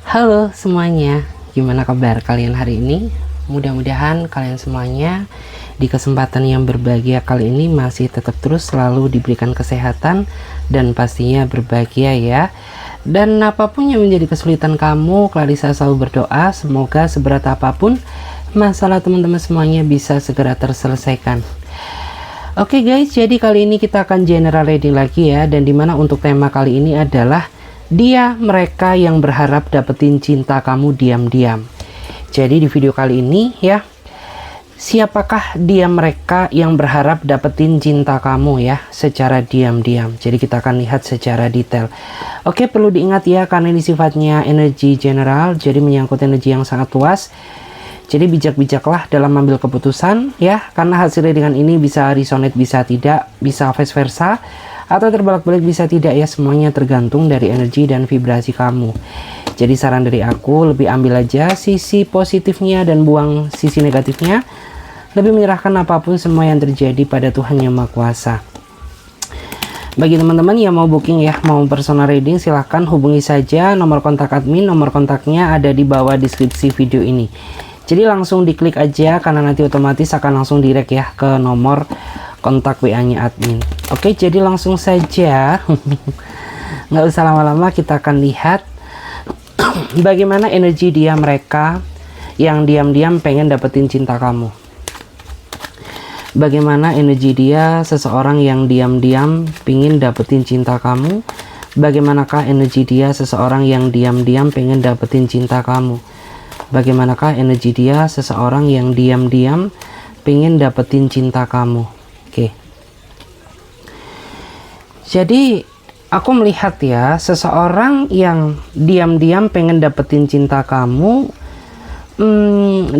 Halo semuanya, gimana kabar kalian hari ini? Mudah-mudahan kalian semuanya di kesempatan yang berbahagia kali ini masih tetap terus selalu diberikan kesehatan dan pastinya berbahagia ya. Dan apapun yang menjadi kesulitan kamu, Clarissa selalu berdoa semoga seberat apapun masalah teman-teman semuanya bisa segera terselesaikan. Oke guys, jadi kali ini kita akan general reading lagi ya, dan dimana untuk tema kali ini adalah dia mereka yang berharap dapetin cinta kamu diam-diam. Jadi di video kali ini ya, siapakah dia mereka yang berharap dapetin cinta kamu ya secara diam-diam. Jadi kita akan lihat secara detail. Oke, perlu diingat ya, karena ini sifatnya energi general, jadi menyangkut energi yang sangat luas. Jadi bijak-bijaklah dalam mengambil keputusan ya, karena hasil readingan ini bisa resonate, bisa tidak, bisa vice versa, atau terbalik-balik bisa tidak ya, semuanya tergantung dari energi dan vibrasi kamu. Jadi saran dari aku, lebih ambil aja sisi positifnya dan buang sisi negatifnya, lebih menyerahkan apapun semua yang terjadi pada Tuhan Yang Maha Kuasa. Bagi teman-teman yang mau booking ya, mau personal reading, silahkan hubungi saja nomor kontak admin. Nomor kontaknya ada di bawah deskripsi video ini. Jadi langsung diklik aja, karena nanti otomatis akan langsung direct ya ke nomor kontak WA-nya admin. Oke, jadi langsung saja nggak usah lama-lama, kita akan lihat bagaimana energi dia mereka yang diam-diam pengen dapetin cinta kamu. Bagaimana energi dia seseorang yang diam-diam pengen dapetin cinta kamu. Bagaimanakah energi dia seseorang yang diam-diam pengen dapetin cinta kamu. Bagaimanakah energi dia seseorang yang diam-diam pengen dapetin cinta kamu. Oke. Jadi aku melihat ya, seseorang yang diam-diam pengen dapetin cinta kamu,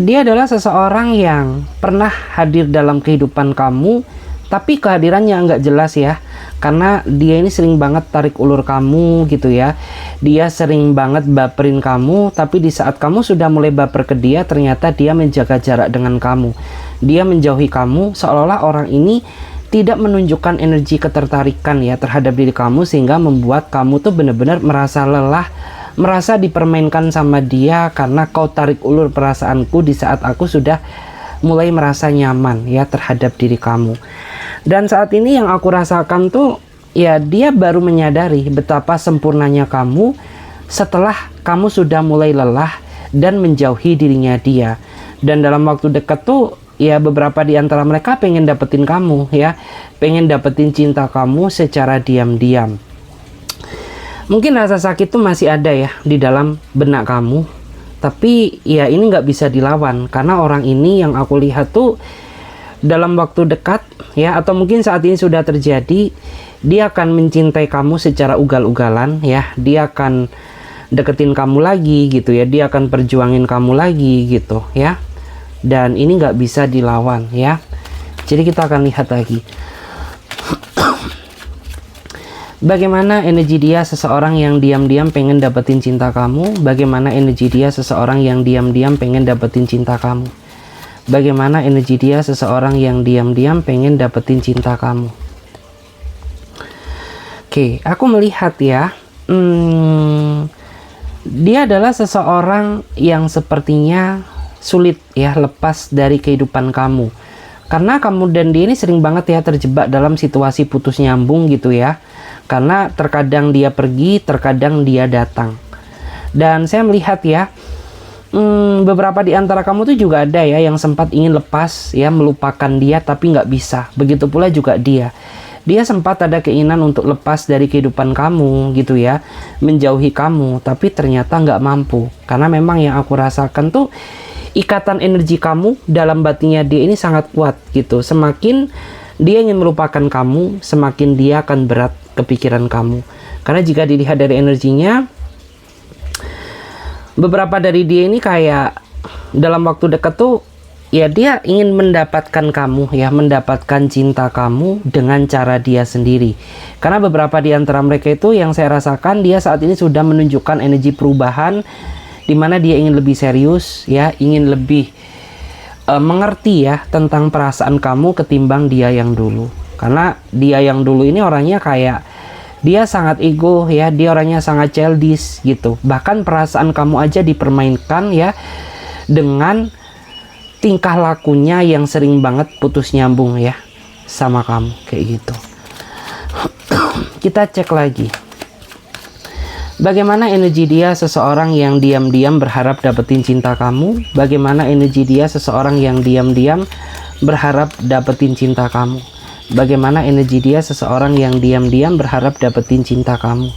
dia adalah seseorang yang pernah hadir dalam kehidupan kamu, tapi kehadirannya nggak jelas ya, karena dia ini sering banget tarik ulur kamu gitu ya. Dia sering banget baperin kamu, tapi di saat kamu sudah mulai baper ke dia, ternyata dia menjaga jarak dengan kamu. Dia menjauhi kamu, seolah-olah orang ini tidak menunjukkan energi ketertarikan ya terhadap diri kamu, sehingga membuat kamu tuh benar-benar merasa lelah, merasa dipermainkan sama dia, karena kau tarik ulur perasaanku di saat aku sudah mulai merasa nyaman ya terhadap diri kamu. Dan saat ini yang aku rasakan tuh ya, dia baru menyadari betapa sempurnanya kamu setelah kamu sudah mulai lelah dan menjauhi dirinya dia. Dan dalam waktu dekat tuh ya, beberapa di antara mereka pengen dapetin kamu ya, pengen dapetin cinta kamu secara diam-diam. Mungkin rasa sakit tuh masih ada ya di dalam benak kamu, tapi ya ini nggak bisa dilawan, karena orang ini yang aku lihat tuh dalam waktu dekat ya, atau mungkin saat ini sudah terjadi, dia akan mencintai kamu secara ugal-ugalan ya. Dia akan deketin kamu lagi gitu ya, dia akan perjuangin kamu lagi gitu ya. Dan ini nggak bisa dilawan ya. Jadi kita akan lihat lagi bagaimana energi dia seseorang yang diam-diam pengen dapetin cinta kamu. Bagaimana energi dia seseorang yang diam-diam pengen dapetin cinta kamu. Bagaimana energi dia seseorang yang diam-diam pengen dapetin cinta kamu. Oke, aku melihat ya, dia adalah seseorang yang sepertinya sulit ya lepas dari kehidupan kamu, karena kamu dan dia ini sering banget ya terjebak dalam situasi putus nyambung gitu ya, karena terkadang dia pergi, terkadang dia datang. Dan saya melihat ya, beberapa di antara kamu tuh juga ada ya yang sempat ingin lepas ya, melupakan dia, tapi nggak bisa. Begitu pula juga dia sempat ada keinginan untuk lepas dari kehidupan kamu gitu ya, menjauhi kamu, tapi ternyata nggak mampu, karena memang yang aku rasakan tuh ikatan energi kamu dalam batinnya dia ini sangat kuat gitu. Semakin dia ingin melupakan kamu, semakin dia akan berat kepikiran kamu, karena jika dilihat dari energinya, beberapa dari dia ini kayak dalam waktu dekat tuh ya, dia ingin mendapatkan kamu ya, mendapatkan cinta kamu dengan cara dia sendiri. Karena beberapa di antara mereka itu yang saya rasakan, dia saat ini sudah menunjukkan energi perubahan, dimana dia ingin lebih serius ya, ingin lebih mengerti ya tentang perasaan kamu ketimbang dia yang dulu. Karena dia yang dulu ini orangnya kayak Dia sangat ego ya, dia orangnya sangat childish gitu. Bahkan perasaan kamu aja dipermainkan ya, dengan tingkah lakunya yang sering banget putus nyambung ya sama kamu kayak gitu. Kita cek lagi. Bagaimana energi dia seseorang yang diam-diam berharap dapetin cinta kamu? Bagaimana energi dia seseorang yang diam-diam berharap dapetin cinta kamu? Bagaimana energi dia seseorang yang diam-diam berharap dapetin cinta kamu?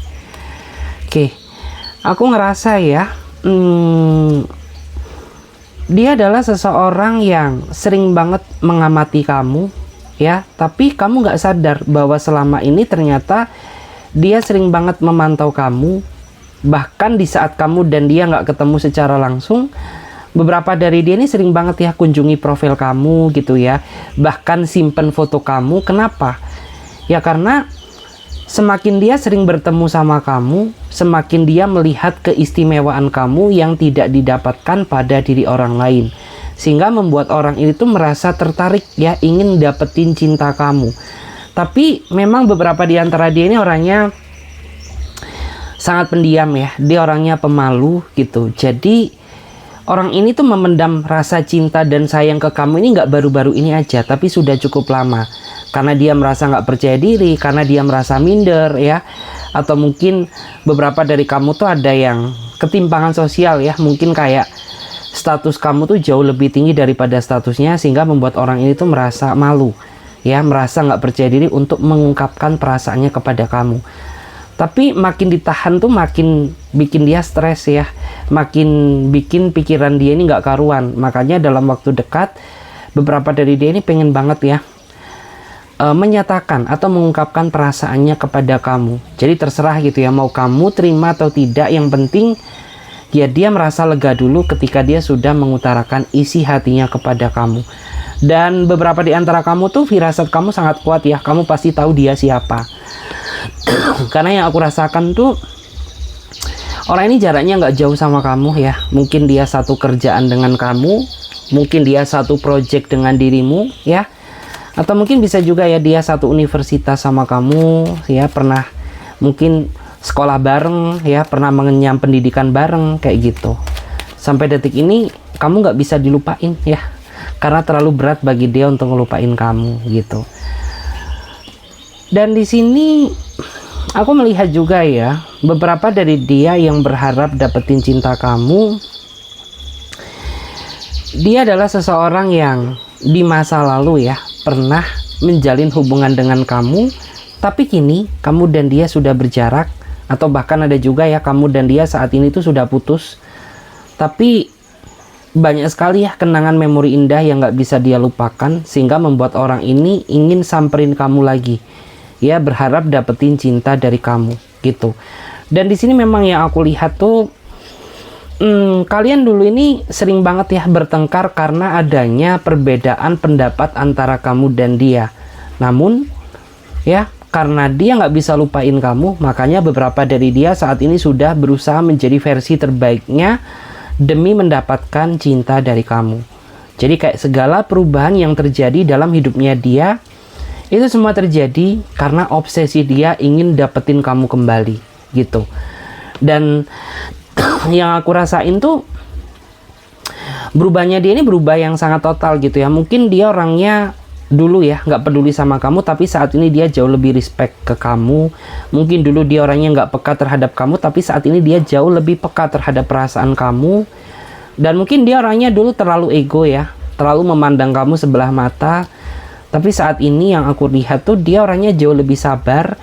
Oke, aku ngerasa ya, dia adalah seseorang yang sering banget mengamati kamu ya, tapi kamu nggak sadar bahwa selama ini ternyata dia sering banget memantau kamu. Bahkan di saat kamu dan dia nggak ketemu secara langsung, beberapa dari dia ini sering banget ya kunjungi profil kamu gitu ya, bahkan simpen foto kamu. Kenapa? Ya karena semakin dia sering bertemu sama kamu, semakin dia melihat keistimewaan kamu yang tidak didapatkan pada diri orang lain, sehingga membuat orang ini tuh merasa tertarik ya, ingin dapetin cinta kamu. Tapi memang beberapa di antara dia ini orangnya sangat pendiam ya, dia orangnya pemalu gitu. Jadi orang ini tuh memendam rasa cinta dan sayang ke kamu ini nggak baru-baru ini aja, tapi sudah cukup lama. Karena dia merasa nggak percaya diri, karena dia merasa minder ya, atau mungkin beberapa dari kamu tuh ada yang ketimpangan sosial ya, mungkin kayak status kamu tuh jauh lebih tinggi daripada statusnya, sehingga membuat orang ini tuh merasa malu ya, merasa nggak percaya diri untuk mengungkapkan perasaannya kepada kamu. Tapi makin ditahan tuh makin bikin dia stres ya, makin bikin pikiran dia ini nggak karuan. Makanya dalam waktu dekat beberapa dari dia ini pengen banget ya menyatakan atau mengungkapkan perasaannya kepada kamu. Jadi terserah gitu ya, mau kamu terima atau tidak, yang penting ya dia merasa lega dulu ketika dia sudah mengutarakan isi hatinya kepada kamu. Dan beberapa di antara kamu tuh firasat kamu sangat kuat ya, kamu pasti tahu dia siapa. Karena yang aku rasakan tuh orang ini jaraknya nggak jauh sama kamu ya. Mungkin dia satu kerjaan dengan kamu, mungkin dia satu project dengan dirimu ya, atau mungkin bisa juga ya dia satu universitas sama kamu ya, pernah mungkin sekolah bareng ya, pernah mengenyam pendidikan bareng kayak gitu. Sampai detik ini kamu nggak bisa dilupain ya, karena terlalu berat bagi dia untuk ngelupain kamu gitu. Dan di sini aku melihat juga ya, beberapa dari dia yang berharap dapetin cinta kamu, dia adalah seseorang yang di masa lalu ya pernah menjalin hubungan dengan kamu, tapi kini kamu dan dia sudah berjarak, atau bahkan ada juga ya kamu dan dia saat ini tuh sudah putus. Tapi banyak sekali ya kenangan memori indah yang gak bisa dia lupakan, sehingga membuat orang ini ingin samperin kamu lagi ya, berharap dapetin cinta dari kamu gitu. Dan di sini memang yang aku lihat tuh kalian dulu ini sering banget ya bertengkar karena adanya perbedaan pendapat antara kamu dan dia. Namun ya karena dia nggak bisa lupain kamu, makanya beberapa dari dia saat ini sudah berusaha menjadi versi terbaiknya demi mendapatkan cinta dari kamu. Jadi kayak segala perubahan yang terjadi dalam hidupnya dia, itu semua terjadi karena obsesi dia ingin dapetin kamu kembali gitu. Dan yang aku rasain tuh berubahnya dia ini berubah yang sangat total gitu ya. Mungkin dia orangnya dulu ya nggak peduli sama kamu, tapi saat ini dia jauh lebih respect ke kamu. Mungkin dulu dia orangnya nggak peka terhadap kamu, tapi saat ini dia jauh lebih peka terhadap perasaan kamu. Dan mungkin dia orangnya dulu terlalu ego ya, terlalu memandang kamu sebelah mata. Tapi saat ini yang aku lihat tuh dia orangnya jauh lebih sabar,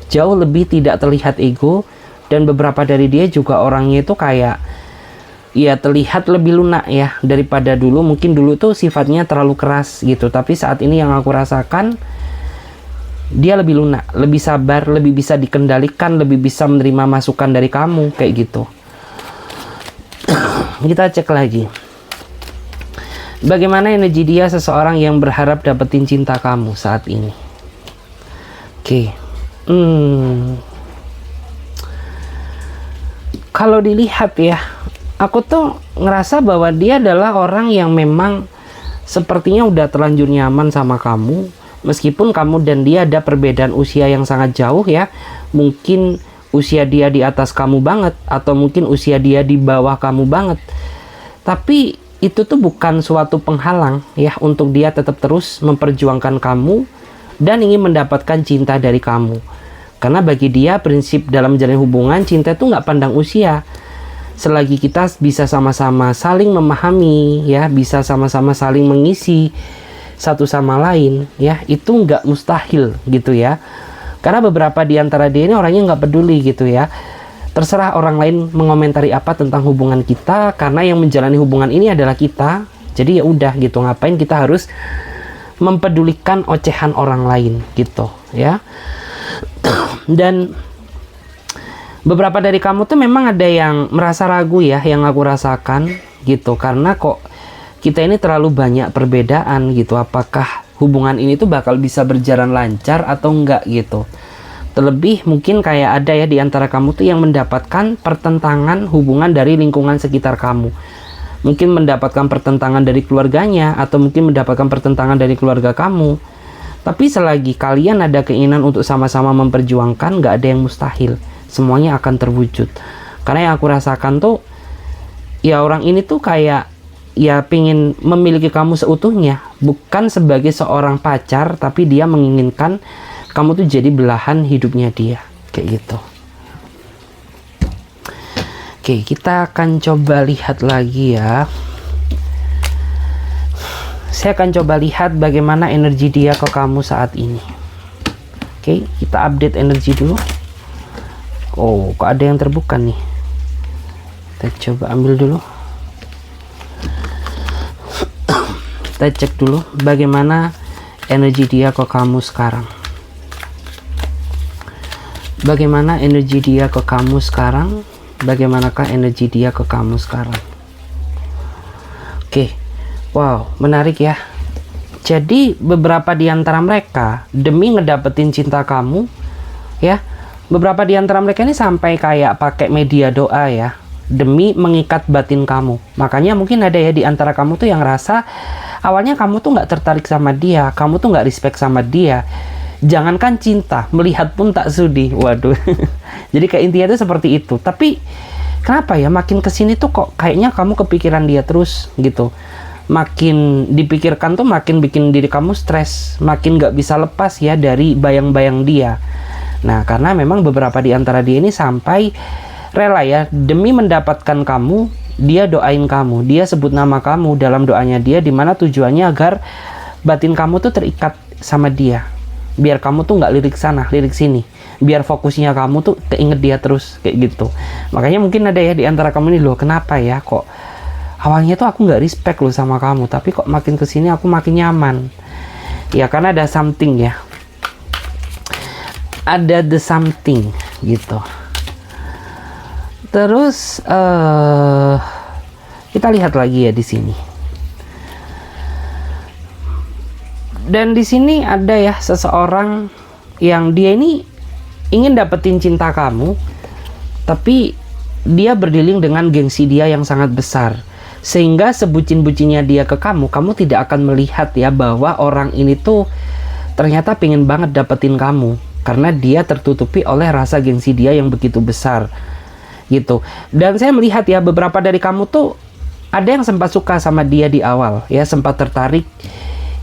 jauh lebih tidak terlihat ego. Dan beberapa dari dia juga orangnya itu kayak ya terlihat lebih lunak ya daripada dulu. Mungkin dulu tuh sifatnya terlalu keras gitu, tapi saat ini yang aku rasakan dia lebih lunak, lebih sabar, lebih bisa dikendalikan, lebih bisa menerima masukan dari kamu kayak gitu. Kita cek lagi. Bagaimana energi dia seseorang yang berharap dapetin cinta kamu saat ini? Oke. Kalau dilihat ya, aku tuh ngerasa bahwa dia adalah orang yang memang sepertinya udah terlanjur nyaman sama kamu. Meskipun kamu dan dia ada perbedaan usia yang sangat jauh ya, mungkin usia dia di atas kamu banget, atau mungkin usia dia di bawah kamu banget, tapi itu tuh bukan suatu penghalang ya untuk dia tetap terus memperjuangkan kamu dan ingin mendapatkan cinta dari kamu. Karena bagi dia prinsip dalam menjalin hubungan, cinta itu nggak pandang usia. Selagi kita bisa sama-sama saling memahami ya, bisa sama-sama saling mengisi satu sama lain ya, itu nggak mustahil gitu ya. Karena beberapa di antara dia ini orangnya nggak peduli gitu ya, terserah orang lain mengomentari apa tentang hubungan kita, karena yang menjalani hubungan ini adalah kita. Jadi ya udah gitu, ngapain kita harus mempedulikan ocehan orang lain gitu ya. Dan beberapa dari kamu tuh memang ada yang merasa ragu ya, yang aku rasakan gitu, karena kok kita ini terlalu banyak perbedaan gitu. Apakah hubungan ini tuh bakal bisa berjalan lancar atau enggak gitu. Terlebih mungkin kayak ada ya di antara kamu tuh yang mendapatkan pertentangan hubungan dari lingkungan sekitar kamu. Mungkin mendapatkan pertentangan dari keluarganya, atau mungkin mendapatkan pertentangan dari keluarga kamu. Tapi selagi kalian ada keinginan untuk sama-sama memperjuangkan, nggak ada yang mustahil. Semuanya akan terwujud. Karena yang aku rasakan tuh, ya orang ini tuh kayak ya pingin memiliki kamu seutuhnya, bukan sebagai seorang pacar, tapi dia menginginkan kamu tuh jadi belahan hidupnya dia, kayak gitu. Oke, kita akan coba lihat lagi ya. Saya akan coba lihat bagaimana energi dia ke kamu saat ini. Oke, kita update energi dulu. Oh, kok ada yang terbuka nih. Kita coba ambil dulu. Kita cek dulu bagaimana energi dia ke kamu sekarang. Bagaimana energi dia ke kamu sekarang? Bagaimanakah energi dia ke kamu sekarang? Oke. Wow, menarik ya. Jadi beberapa di antara mereka demi ngedapetin cinta kamu ya, beberapa di antara mereka ini sampai kayak pakai media doa ya, demi mengikat batin kamu. Makanya mungkin ada ya di antara kamu tuh yang rasa awalnya kamu tuh nggak tertarik sama dia, kamu tuh nggak respect sama dia. Jangankan cinta, melihat pun tak sudi. Waduh. Jadi kayak intinya itu seperti itu. Tapi kenapa ya makin kesini tuh kok kayaknya kamu kepikiran dia terus gitu. Makin dipikirkan tuh makin bikin diri kamu stres, makin nggak bisa lepas ya dari bayang-bayang dia. Nah, karena memang beberapa di antara dia ini sampai rela ya, demi mendapatkan kamu, dia doain kamu, dia sebut nama kamu dalam doanya dia, dimana tujuannya agar batin kamu tuh terikat sama dia, biar kamu tuh nggak lirik sana, lirik sini, biar fokusnya kamu tuh keinget dia terus, kayak gitu. Makanya mungkin ada ya di antara kamu ini, loh kenapa ya kok awalnya tuh aku nggak respect loh sama kamu, tapi kok makin kesini aku makin nyaman. Ya karena ada something ya, ada the something gitu. Terus kita lihat lagi ya di sini. Dan di sini ada ya seseorang yang dia ini ingin dapetin cinta kamu, tapi dia berdealing dengan gengsi dia yang sangat besar. Sehingga sebucin-bucinnya dia ke kamu, kamu tidak akan melihat ya bahwa orang ini tuh ternyata pengen banget dapetin kamu. Karena dia tertutupi oleh rasa gengsi dia yang begitu besar gitu. Dan saya melihat ya beberapa dari kamu tuh ada yang sempat suka sama dia di awal ya, sempat tertarik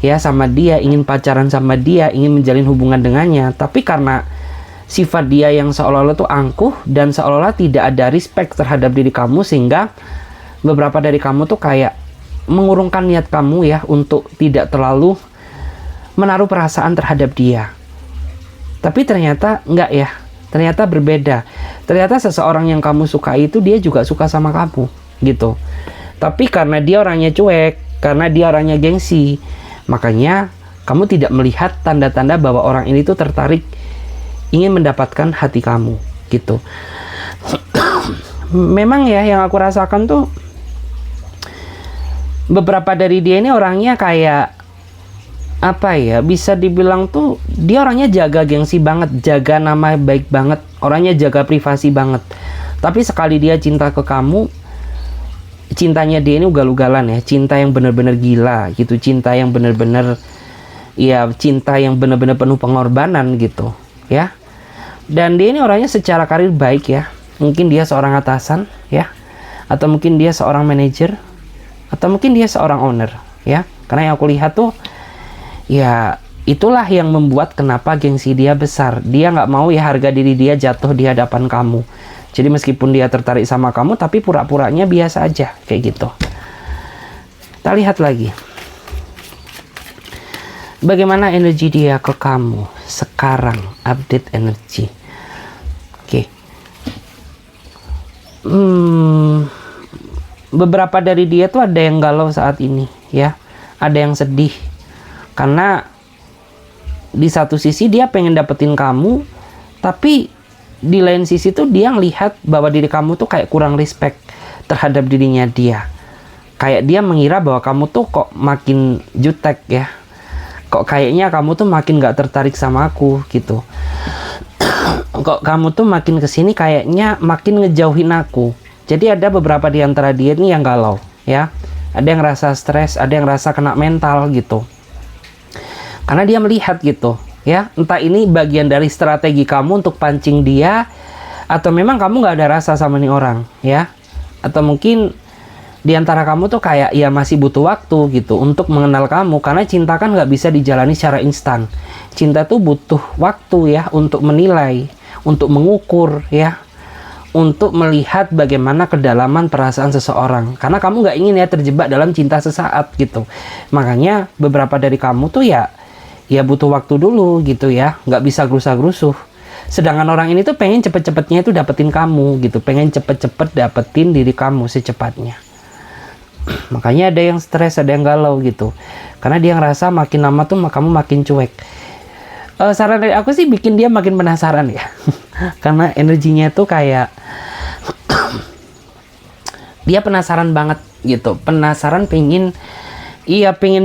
ya sama dia, ingin pacaran sama dia, ingin menjalin hubungan dengannya. Tapi karena sifat dia yang seolah-olah tuh angkuh dan seolah-olah tidak ada respect terhadap diri kamu, sehingga beberapa dari kamu tuh kayak mengurungkan niat kamu ya untuk tidak terlalu menaruh perasaan terhadap dia. Tapi ternyata enggak ya, ternyata berbeda. Ternyata seseorang yang kamu sukai itu dia juga suka sama kamu gitu. Tapi karena dia orangnya cuek, karena dia orangnya gengsi, makanya kamu tidak melihat tanda-tanda bahwa orang ini tuh tertarik, ingin mendapatkan hati kamu gitu. Memang ya yang aku rasakan tuh beberapa dari dia ini orangnya kayak apa ya, bisa dibilang tuh dia orangnya jaga gengsi banget, jaga nama baik banget, orangnya jaga privasi banget. Tapi sekali dia cinta ke kamu, cintanya dia ini ugal-ugalan ya, cinta yang benar-benar gila gitu, cinta yang benar-benar ya cinta yang benar-benar penuh pengorbanan gitu ya. Dan dia ini orangnya secara karir baik ya, mungkin dia seorang atasan ya, atau mungkin dia seorang manajer, atau mungkin dia seorang owner ya. Karena yang aku lihat tuh ya itulah yang membuat kenapa gengsi dia besar. Dia nggak mau ya harga diri dia jatuh di hadapan kamu. Jadi meskipun dia tertarik sama kamu, tapi pura-puranya biasa aja kayak gitu. Kita lihat lagi bagaimana energi dia ke kamu sekarang, update energi. Oke. Beberapa dari dia tuh ada yang galau saat ini ya, ada yang sedih karena di satu sisi dia pengen dapetin kamu, tapi di lain sisi tuh dia ngelihat bahwa diri kamu tuh kayak kurang respect terhadap dirinya dia. Kayak dia mengira bahwa kamu tuh kok makin jutek ya, kok kayaknya kamu tuh makin gak tertarik sama aku gitu. Kok kamu tuh makin kesini kayaknya makin ngejauhin aku. Jadi ada beberapa di antara dia nih yang galau ya. Ada yang rasa stres, ada yang rasa kena mental gitu. Karena dia melihat gitu ya, entah ini bagian dari strategi kamu untuk pancing dia, atau memang kamu gak ada rasa sama nih orang ya. Atau mungkin di antara kamu tuh kayak ya masih butuh waktu gitu untuk mengenal kamu. Karena cinta kan gak bisa dijalani secara instan. Cinta tuh butuh waktu ya untuk menilai, untuk mengukur ya, untuk melihat bagaimana kedalaman perasaan seseorang. Karena kamu gak ingin ya terjebak dalam cinta sesaat gitu. Makanya beberapa dari kamu tuh ya butuh waktu dulu gitu ya, nggak bisa gerusa-gerusuh. Sedangkan orang ini tuh pengen cepet-cepetnya itu dapetin kamu gitu, pengen cepet-cepet dapetin diri kamu secepatnya. Makanya ada yang stres, ada yang galau gitu, karena dia ngerasa makin lama tuh kamu makin cuek. Saran dari aku sih bikin dia makin penasaran ya. Karena energinya tuh kayak dia penasaran banget gitu, penasaran, pengen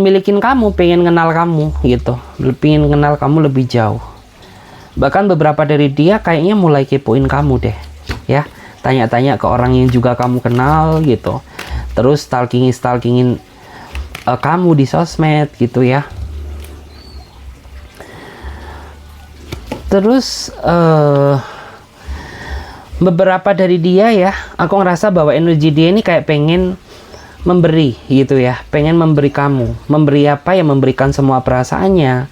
milikin kamu, pengen kenal kamu gitu, pengen kenal kamu lebih jauh. Bahkan beberapa dari dia kayaknya mulai kepoin kamu deh ya, tanya-tanya ke orang yang juga kamu kenal gitu, terus stalkingin kamu di sosmed gitu ya. Terus beberapa dari dia ya, aku ngerasa bahwa energi dia ini kayak pengen memberi gitu ya, pengen memberi kamu. Memberi apa ya? Memberikan semua perasaannya,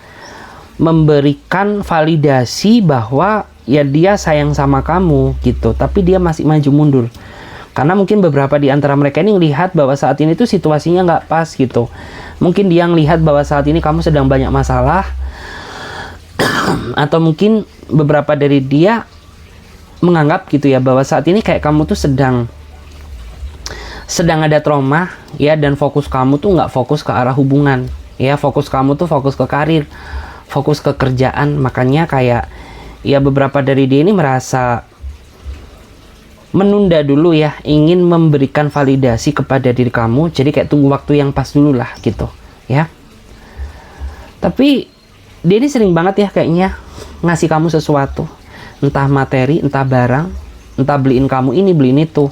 memberikan validasi bahwa ya dia sayang sama kamu gitu, tapi dia masih maju mundur. Karena mungkin beberapa di antara mereka ini ngelihat bahwa saat ini tuh situasinya nggak pas gitu. Mungkin dia ngelihat bahwa saat ini kamu sedang banyak masalah. Atau mungkin beberapa dari dia menganggap gitu ya, bahwa saat ini kayak kamu tuh sedang ada trauma ya, dan fokus kamu tuh nggak fokus ke arah hubungan ya, fokus kamu tuh fokus ke karir, fokus ke kerjaan. Makanya kayak ya beberapa dari dia ini merasa menunda dulu ya, ingin memberikan validasi kepada diri kamu. Jadi kayak tunggu waktu yang pas dulu lah gitu ya. Tapi dia ini sering banget ya kayaknya ngasih kamu sesuatu, entah materi, entah barang, entah beliin kamu ini, beliin itu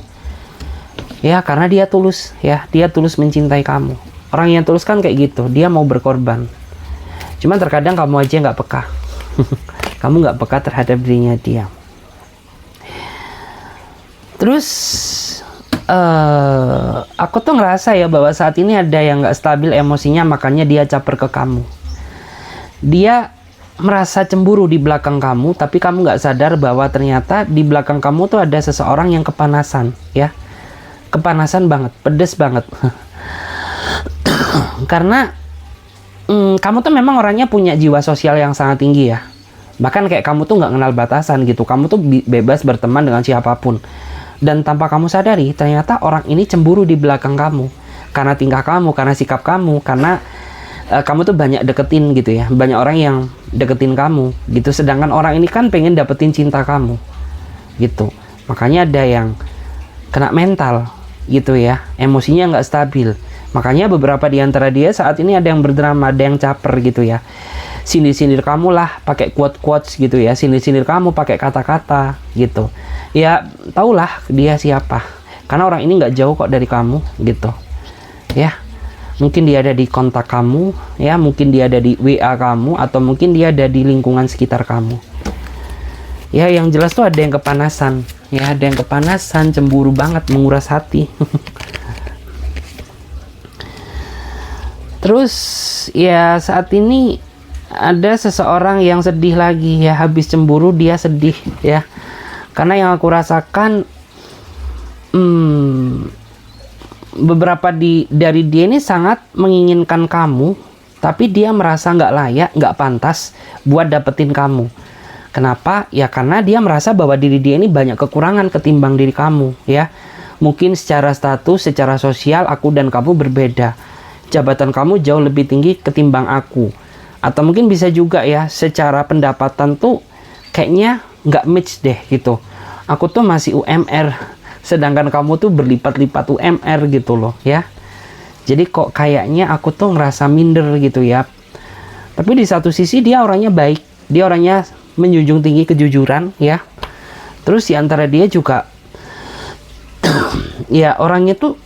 ya, karena dia tulus ya, dia tulus mencintai kamu. Orang yang tulus kan kayak gitu, dia mau berkorban. Cuman terkadang kamu aja nggak peka. Kamu nggak peka terhadap dirinya dia. Terus aku tuh ngerasa ya bahwa saat ini ada yang nggak stabil emosinya, makanya dia caper ke kamu. Dia merasa cemburu di belakang kamu, tapi kamu nggak sadar bahwa ternyata di belakang kamu tuh ada seseorang yang kepanasan ya. Kepanasan banget, pedes banget. Karena kamu tuh memang orangnya punya jiwa sosial yang sangat tinggi ya. Bahkan kayak kamu tuh nggak kenal batasan gitu. Kamu tuh bebas berteman dengan siapapun. Dan tanpa kamu sadari, ternyata orang ini cemburu di belakang kamu. Karena tingkah kamu, karena sikap kamu, karena kamu tuh banyak deketin gitu ya. Banyak orang yang deketin kamu gitu. Sedangkan orang ini kan pengen dapetin cinta kamu gitu. Makanya ada yang kena mental gitu ya, emosinya nggak stabil. Makanya beberapa di antara dia saat ini ada yang berdrama, ada yang caper gitu ya. Sindir-sindir kamu lah pakai quote-quotes gitu ya, sindir-sindir kamu pakai kata-kata gitu. Ya tahulah dia siapa, karena orang ini nggak jauh kok dari kamu gitu ya. Mungkin dia ada di kontak kamu, ya, mungkin dia ada di WA kamu, atau mungkin dia ada di lingkungan sekitar kamu. Ya, yang jelas tuh ada yang kepanasan, ya, ada yang kepanasan, cemburu banget, menguras hati. Terus ya saat ini ada seseorang yang sedih lagi, ya, habis cemburu dia sedih, ya, karena yang aku rasakan beberapa dari dia ini sangat menginginkan kamu, tapi dia merasa nggak layak, nggak pantas buat dapetin kamu. Kenapa? Ya karena dia merasa bahwa diri dia ini banyak kekurangan ketimbang diri kamu, ya. Mungkin secara status, secara sosial aku dan kamu berbeda. Jabatan kamu jauh lebih tinggi ketimbang aku. Atau mungkin bisa juga ya, secara pendapatan tuh kayaknya nggak match deh gitu. Aku tuh masih UMR, sedangkan kamu tuh berlipat-lipat UMR gitu loh, ya. Jadi kok kayaknya aku tuh ngerasa minder gitu ya. Tapi di satu sisi dia orangnya baik, dia orangnya menjunjung tinggi kejujuran, ya. Terus di antara dia juga ya orangnya tuh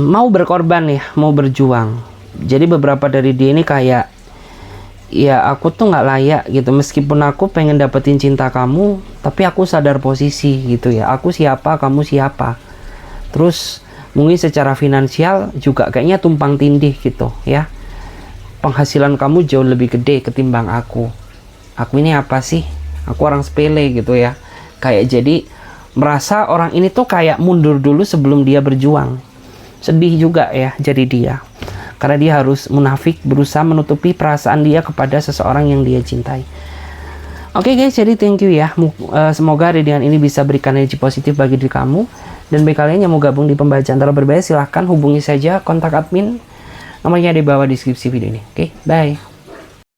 mau berkorban, ya, mau berjuang. Jadi beberapa dari dia ini kayak, ya aku tuh nggak layak gitu, meskipun aku pengen dapetin cinta kamu, tapi aku sadar posisi gitu ya, aku siapa, kamu siapa. Terus mungkin secara finansial juga kayaknya tumpang tindih gitu ya, penghasilan kamu jauh lebih gede ketimbang aku ini apa sih, aku orang sepele gitu ya. Kayak jadi merasa orang ini tuh kayak mundur dulu sebelum dia berjuang. Sedih juga ya jadi dia, karena dia harus munafik, berusaha menutupi perasaan dia kepada seseorang yang dia cintai. Oke guys, jadi thank you ya. Semoga readingan ini bisa berikan energi positif bagi diri kamu. Dan bagi kalian yang mau gabung di pembacaan tarot berbahaya, silahkan hubungi saja kontak admin. Nomornya di bawah deskripsi video ini. Oke, bye.